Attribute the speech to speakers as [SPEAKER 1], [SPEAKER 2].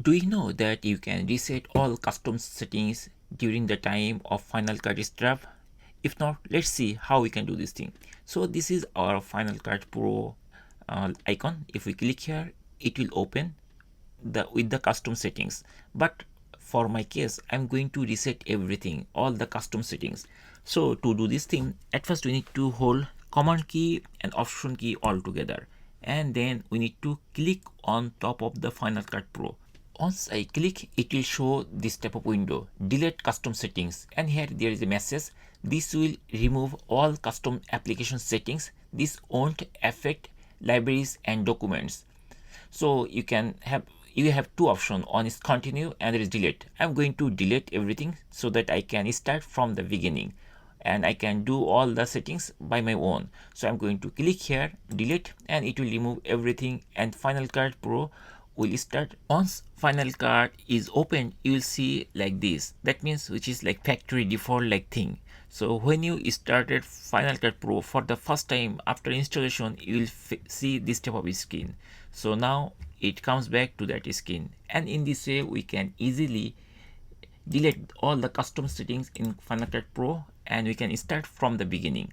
[SPEAKER 1] Do you know that you can reset all custom settings during the time of Final Cut draft? If not, let's see how we can do this thing. So this is our Final Cut Pro icon. If we click here, it will open with the custom settings. But for my case, I'm going to reset everything, all the custom settings. So to do this thing, at first we need to hold Command key and Option key all together, and then we need to click on top of the Final Cut Pro. Once I click, it will show this type of window, delete custom settings, and here there is a message. This will remove all custom application settings. This won't affect libraries and documents. So you have two options. One is continue and there is delete. I'm going to delete everything so that I can start from the beginning and I can do all the settings by my own. So I'm going to click here, delete, and it will remove everything, and Final Cut Pro will start. Once Final Cut is opened, you will see like this. That means which is like factory default like thing. So when you started Final Cut Pro for the first time after installation, you will see this type of screen. So now it comes back to that screen, and in this way we can easily delete all the custom settings in Final Cut Pro and we can start from the beginning.